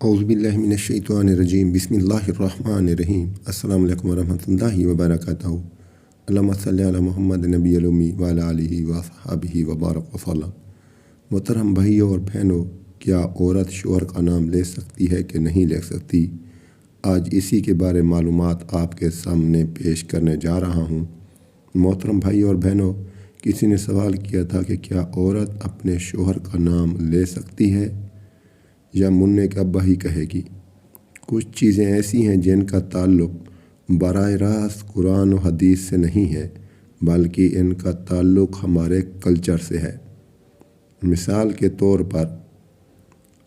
اعوذ باللہ من الشیطان الرجیم بسم اللہ الرحمن الرحیم السلام علیکم ورحمۃ اللہ وبرکاتہ۔ اللہم صلی علی محمد نبی الامی وعلی آلہ وصحبہ وبارک وسلم۔ محترم بھائیوں اور بہنوں، کیا عورت شوہر کا نام لے سکتی ہے کہ نہیں لے سکتی؟ آج اسی کے بارے معلومات آپ کے سامنے پیش کرنے جا رہا ہوں۔ محترم بھائیوں اور بہنوں، کسی نے سوال کیا تھا کہ کیا عورت اپنے شوہر کا نام لے سکتی ہے یا منع کے ابا ہی کہے گی؟ کچھ چیزیں ایسی ہیں جن کا تعلق براہ راست قرآن و حدیث سے نہیں ہے، بلکہ ان کا تعلق ہمارے کلچر سے ہے۔ مثال کے طور پر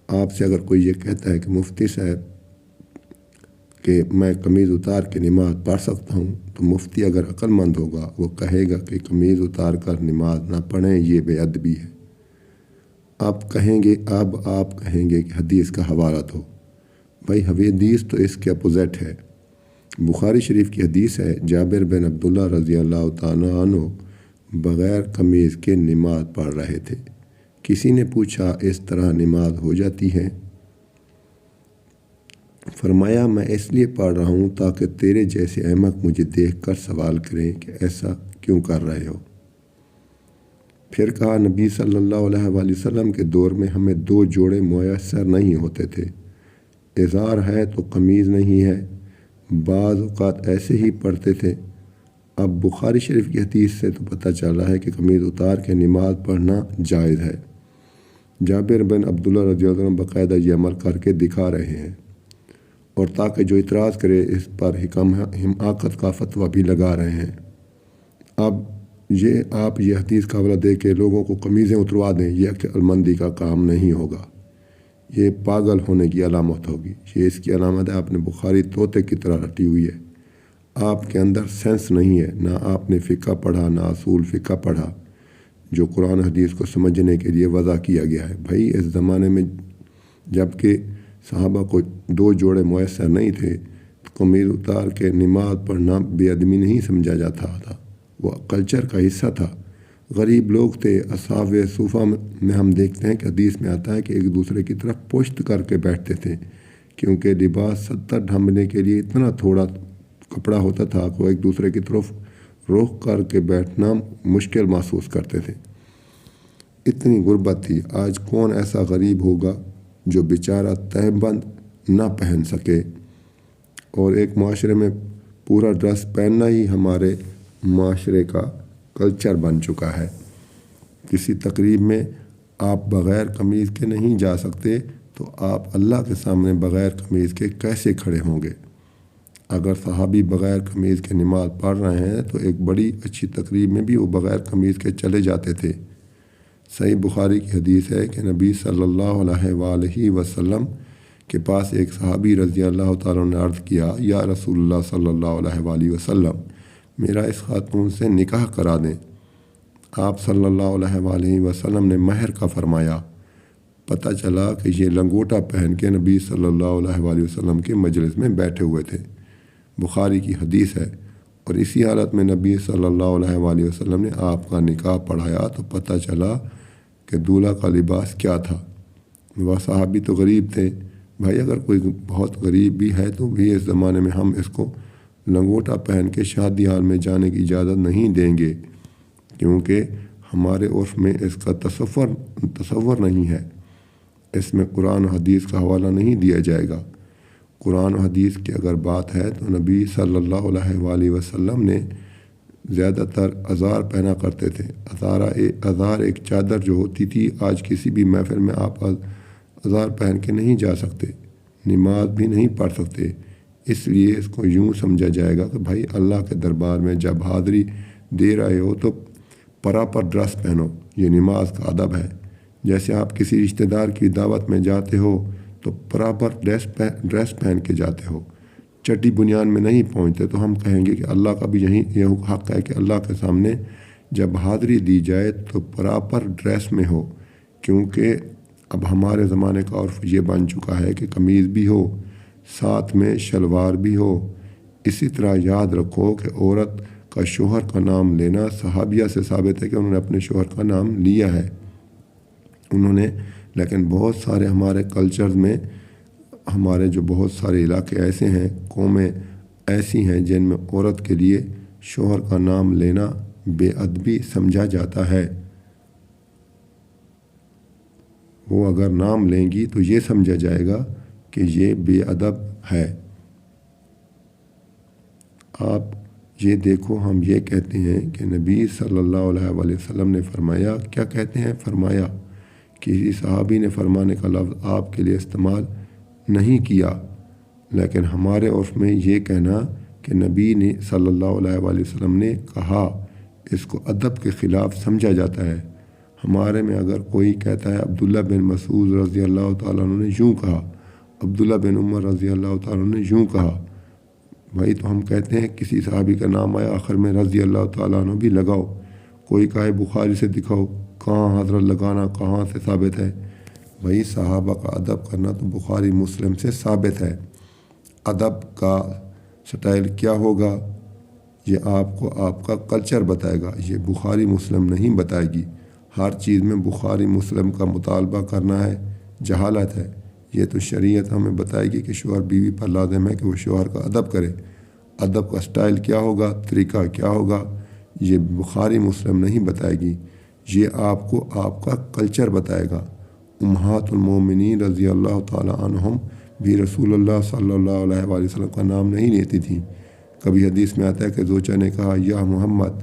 آپ سے اگر کوئی یہ کہتا ہے کہ مفتی صاحب کہ میں قمیض اتار کے نماز پڑھ سکتا ہوں، تو مفتی اگر عقل مند ہوگا وہ کہے گا کہ قمیض اتار کر نماز نہ پڑھیں، یہ بے ادبی ہے۔ آپ کہیں گے کہ حدیث کا حوالہ دو۔ بھائی حدیث تو اس کے اپوزٹ ہے۔ بخاری شریف کی حدیث ہے، جابر بن عبداللہ رضی اللہ تعالیٰ عنہ بغیر قمیض کے نماز پڑھ رہے تھے۔ کسی نے پوچھا اس طرح نماز ہو جاتی ہے؟ فرمایا میں اس لیے پڑھ رہا ہوں تاکہ تیرے جیسے احمق مجھے دیکھ کر سوال کریں کہ ایسا کیوں کر رہے ہو۔ پھر کہا نبی صلی اللہ علیہ وآلہ وسلم کے دور میں ہمیں 2 جوڑے میسر نہیں ہوتے تھے، ازار ہے تو قمیض نہیں ہے، بعض اوقات ایسے ہی پڑھتے تھے۔ اب بخاری شریف کی حدیث سے تو پتہ چلا ہے کہ قمیض اتار کے نماز پڑھنا جائز ہے۔ جابر بن عبداللہ رضی اللہ عنہ باقاعدہ یہ عمل کر کے دکھا رہے ہیں، اور تاکہ جو اعتراض کرے اس پر حماقت کا فتویٰ بھی لگا رہے ہیں۔ اب آپ یہ حدیث کا حوالہ دے کے لوگوں کو قمیضیں اتروا دیں، یہ عقل مندی کا کام نہیں ہوگا، یہ پاگل ہونے کی علامت ہوگی۔ یہ اس کی علامت ہے آپ نے بخاری طوطے کی طرح رٹی ہوئی ہے، آپ کے اندر سینس نہیں ہے، نہ آپ نے فقہ پڑھا نہ اصول فقہ پڑھا جو قرآن حدیث کو سمجھنے کے لیے وضع کیا گیا ہے۔ بھائی اس زمانے میں جب کہ صحابہ کو 2 جوڑے میسر نہیں تھے، قمیض اتار کے نماز پڑھنا بے ادبی نہیں سمجھا جاتا تھا، وہ کلچر کا حصہ تھا۔ غریب لوگ تھے، اصحاب صوفہ میں ہم دیکھتے ہیں کہ حدیث میں آتا ہے کہ ایک دوسرے کی طرف پشت کر کے بیٹھتے تھے، کیونکہ لباس 70 ڈھانپنے کے لیے اتنا تھوڑا کپڑا ہوتا تھا کہ وہ ایک دوسرے کی طرف رخ کر کے بیٹھنا مشکل محسوس کرتے تھے۔ اتنی غربت تھی۔ آج کون ایسا غریب ہوگا جو بیچارہ تہہ بند نہ پہن سکے، اور ایک معاشرے میں پورا ڈریس پہننا ہی ہمارے معاشرے کا کلچر بن چکا ہے۔ کسی تقریب میں آپ بغیر قمیض کے نہیں جا سکتے، تو آپ اللہ کے سامنے بغیر قمیض کے کیسے کھڑے ہوں گے؟ اگر صحابی بغیر قمیض کے نماز پڑھ رہے ہیں تو ایک بڑی اچھی تقریب میں بھی وہ بغیر قمیض کے چلے جاتے تھے۔ صحیح بخاری کی حدیث ہے کہ نبی صلی اللہ علیہ وآلہ وسلم کے پاس ایک صحابی رضی اللہ تعالیٰ نے عرض کیا، یا رسول اللہ صلی اللہ علیہ وآلہ وسلم، میرا اس خاتون سے نکاح کرا دیں۔ آپ صلی اللہ علیہ وآلہ وسلم نے مہر کا فرمایا۔ پتہ چلا کہ یہ لنگوٹا پہن کے نبی صلی اللہ علیہ وآلہ وسلم کے مجلس میں بیٹھے ہوئے تھے۔ بخاری کی حدیث ہے، اور اسی حالت میں نبی صلی اللہ علیہ وآلہ وسلم نے آپ کا نکاح پڑھایا تو پتہ چلا کہ دولہا کا لباس کیا تھا۔ وہ صحابی تو غریب تھے۔ بھائی اگر کوئی بہت غریب بھی ہے تو بھی اس زمانے میں ہم اس کو لنگوٹا پہن کے شادی حال میں جانے کی اجازت نہیں دیں گے، کیونکہ ہمارے عرف میں اس کا تصور نہیں ہے۔ اس میں قرآن و حدیث کا حوالہ نہیں دیا جائے گا۔ قرآن و حدیث کی اگر بات ہے تو نبی صلی اللہ علیہ وآلہ وسلم نے زیادہ تر ازار پہنا کرتے تھے۔ ازار ایک چادر جو ہوتی تھی، آج کسی بھی محفل میں آپ ازار پہن کے نہیں جا سکتے، نماز بھی نہیں پڑھ سکتے۔ اس لیے اس کو یوں سمجھا جائے گا کہ بھائی اللہ کے دربار میں جب حاضری دے رہے ہو تو پراپر ڈریس پہنو، یہ نماز کا ادب ہے۔ جیسے آپ کسی رشتہ دار کی دعوت میں جاتے ہو تو پراپر ڈریس پہن کے جاتے ہو، چٹی بنیان میں نہیں پہنچتے۔ تو ہم کہیں گے کہ اللہ کا بھی یہ حق ہے کہ اللہ کے سامنے جب حاضری دی جائے تو پراپر ڈریس میں ہو، کیونکہ اب ہمارے زمانے کا عرف یہ بن چکا ہے کہ قمیض بھی ہو، ساتھ میں شلوار بھی ہو۔ اسی طرح یاد رکھو کہ عورت کا شوہر کا نام لینا صحابیہ سے ثابت ہے کہ انہوں نے اپنے شوہر کا نام لیا ہے، لیکن بہت سارے ہمارے کلچرز میں ہمارے جو بہت سارے علاقے ایسے ہیں، قومیں ایسی ہیں جن میں عورت کے لیے شوہر کا نام لینا بے ادبی سمجھا جاتا ہے۔ وہ اگر نام لیں گی تو یہ سمجھا جائے گا کہ یہ بے ادب ہے۔ آپ یہ دیکھو، ہم یہ کہتے ہیں کہ نبی صلی اللہ علیہ وآلہ وسلم نے فرمایا، کیا کہتے ہیں؟ فرمایا، کسی صحابی نے فرمانے کا لفظ آپ کے لیے استعمال نہیں کیا، لیکن ہمارے عرف میں یہ کہنا کہ نبی نے صلی اللہ علیہ وآلہ وسلم نے کہا، اس کو ادب کے خلاف سمجھا جاتا ہے۔ ہمارے میں اگر کوئی کہتا ہے عبداللہ بن مسعود رضی اللہ تعالیٰ عنہ نے یوں کہا، عبداللہ بن عمر رضی اللہ تعالیٰ عنہ نے یوں کہا، بھائی تو ہم کہتے ہیں کسی صحابی کا نام آیا آخر میں رضی اللہ تعالیٰ عنہ بھی لگاؤ۔ کوئی کہے بخاری سے دکھاؤ، کہاں حضرت لگانا کہاں سے ثابت ہے؟ بھائی صحابہ کا ادب کرنا تو بخاری مسلم سے ثابت ہے۔ ادب کا سٹائل کیا ہوگا یہ آپ کو آپ کا کلچر بتائے گا، یہ بخاری مسلم نہیں بتائے گی۔ ہر چیز میں بخاری مسلم کا مطالبہ کرنا ہے جہالت ہے۔ یہ تو شریعت ہمیں بتائے گی کہ شوہر بیوی پر لازم ہے کہ وہ شوہر کا ادب کرے۔ ادب کا سٹائل کیا ہوگا، طریقہ کیا ہوگا، یہ بخاری مسلم نہیں بتائے گی، یہ آپ کو آپ کا کلچر بتائے گا۔ امہات المومنین رضی اللہ تعالیٰ عنہم بھی رسول اللہ صلی اللہ علیہ وآلہ وسلم کا نام نہیں لیتی تھیں۔ کبھی حدیث میں آتا ہے کہ زوجہ نے کہا یا محمد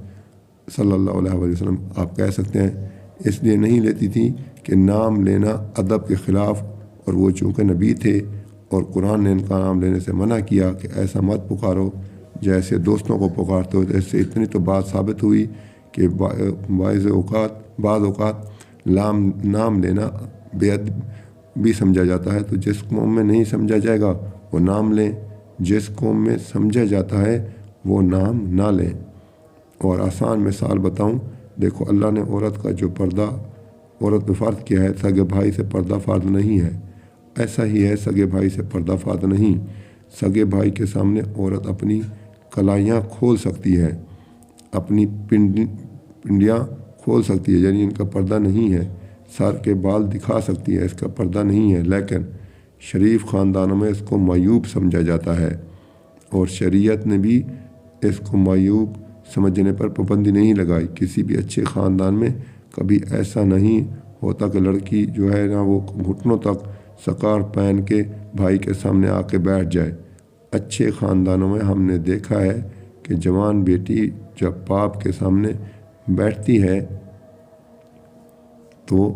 صلی اللہ علیہ وآلہ وسلم، آپ کہہ سکتے ہیں اس لیے نہیں لیتی تھیں کہ نام لینا ادب کے خلاف، اور وہ چونکہ نبی تھے اور قرآن نے ان کا نام لینے سے منع کیا کہ ایسا مت پکارو جیسے دوستوں کو پکارتے ہو۔ اس سے اتنی تو بات ثابت ہوئی کہ بعض اوقات نام لینا بے ادبی سمجھا جاتا ہے۔ تو جس قوم میں نہیں سمجھا جائے گا وہ نام لیں، جس قوم میں سمجھا جاتا ہے وہ نام نہ لیں۔ اور آسان مثال بتاؤں، دیکھو اللہ نے عورت کا جو پردہ عورت پہ فرض کیا ہے، سگے بھائی سے پردہ فرض نہیں ہے۔ ایسا ہی ہے سگے بھائی سے پردہ فرض نہیں۔ سگے بھائی کے سامنے عورت اپنی کلائیاں کھول سکتی ہے، اپنی پنڈیاں کھول سکتی ہے، یعنی ان کا پردہ نہیں ہے۔ سر کے بال دکھا سکتی ہے، اس کا پردہ نہیں ہے، لیکن شریف خاندانوں میں اس کو معیوب سمجھا جاتا ہے، اور شریعت نے بھی اس کو معیوب سمجھنے پر پابندی نہیں لگائی۔ کسی بھی اچھے خاندان میں کبھی ایسا نہیں ہوتا کہ لڑکی جو ہے نا وہ گھٹنوں تک سکار پہن کے بھائی کے سامنے آ کے بیٹھ جائے۔ اچھے خاندانوں میں ہم نے دیکھا ہے کہ جوان بیٹی جب باپ کے سامنے بیٹھتی ہے تو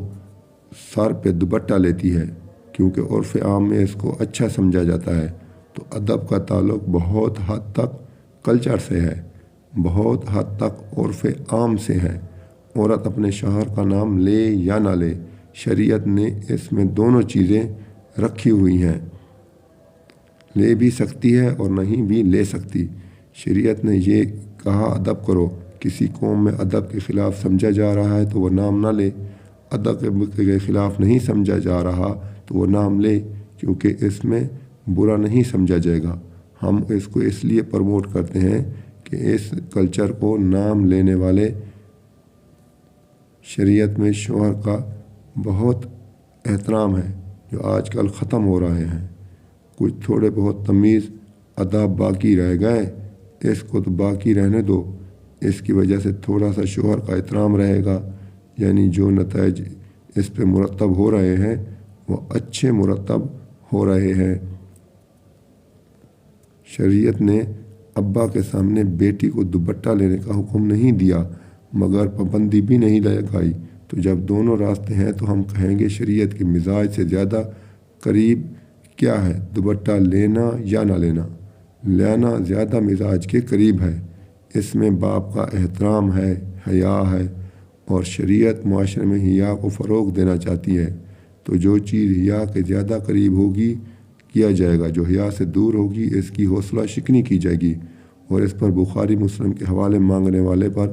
سر پہ دوپٹہ لیتی ہے، کیونکہ عرف عام میں اس کو اچھا سمجھا جاتا ہے۔ تو ادب کا تعلق بہت حد تک کلچر سے ہے، بہت حد تک عرف عام سے ہے۔ عورت اپنے شوہر کا نام لے یا نہ لے، شریعت نے اس میں دونوں چیزیں رکھی ہوئی ہیں، لے بھی سکتی ہے اور نہیں بھی لے سکتی۔ شریعت نے یہ کہا ادب کرو، کسی قوم میں ادب کے خلاف سمجھا جا رہا ہے تو وہ نام نہ لے، ادب کے خلاف نہیں سمجھا جا رہا تو وہ نام لے، کیونکہ اس میں برا نہیں سمجھا جائے گا۔ ہم اس کو اس لیے پروموٹ کرتے ہیں کہ اس کلچر کو نام لینے والے شریعت میں شوہر کا بہت احترام ہے، جو آج کل ختم ہو رہے ہیں۔ کچھ تھوڑے بہت تمیز ادب باقی رہ گئے، اس کو تو باقی رہنے دو۔ اس کی وجہ سے تھوڑا سا شوہر کا احترام رہے گا، یعنی جو نتائج اس پہ مرتب ہو رہے ہیں وہ اچھے مرتب ہو رہے ہیں۔ شریعت نے ابا کے سامنے بیٹی کو دوپٹہ لینے کا حکم نہیں دیا، مگر پابندی بھی نہیں لگائی۔ تو جب دونوں راستے ہیں تو ہم کہیں گے شریعت کے مزاج سے زیادہ قریب کیا ہے، دوپٹہ لینا یا نہ لینا؟ لینا زیادہ مزاج کے قریب ہے۔ اس میں باپ کا احترام ہے، حیا ہے، اور شریعت معاشرے میں حیا کو فروغ دینا چاہتی ہے۔ تو جو چیز حیا کے زیادہ قریب ہوگی کیا جائے گا، جو حیا سے دور ہوگی اس کی حوصلہ شکنی کی جائے گی، اور اس پر بخاری مسلم کے حوالے مانگنے والے پر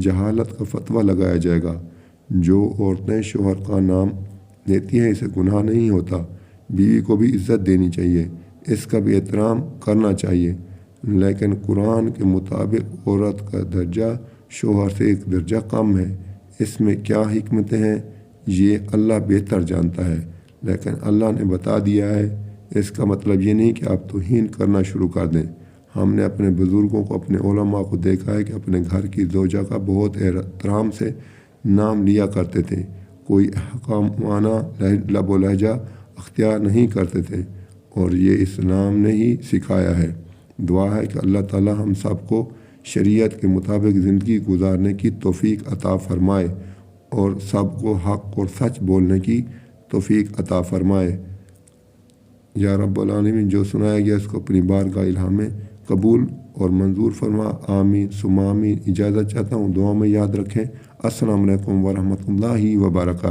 جہالت کا فتویٰ لگایا جائے گا۔ جو عورتیں شوہر کا نام لیتی ہیں اسے گناہ نہیں ہوتا، بیوی کو بھی عزت دینی چاہیے، اس کا بھی احترام کرنا چاہیے، لیکن قرآن کے مطابق عورت کا درجہ شوہر سے ایک درجہ کم ہے۔ اس میں کیا حکمتیں ہیں یہ اللہ بہتر جانتا ہے، لیکن اللہ نے بتا دیا ہے، اس کا مطلب یہ نہیں کہ آپ توہین کرنا شروع کر دیں۔ ہم نے اپنے بزرگوں کو، اپنے علماء کو دیکھا ہے کہ اپنے گھر کی زوجہ کا بہت احترام سے نام لیا کرتے تھے، کوئی احکامانہ لب و لہجہ اختیار نہیں کرتے تھے، اور یہ اسلام نے ہی سکھایا ہے۔ دعا ہے کہ اللہ تعالی ہم سب کو شریعت کے مطابق زندگی گزارنے کی توفیق عطا فرمائے اور سب کو حق اور سچ بولنے کی توفیق عطا فرمائے۔ یا رب العالمین، جو سنایا گیا اس کو اپنی بارگاہ الہام میں قبول اور منظور فرما۔ آمین ثم آمین۔ اجازت چاہتا ہوں، دعا میں یاد رکھیں۔ السلام علیکم ورحمۃ اللہ وبرکاتہ۔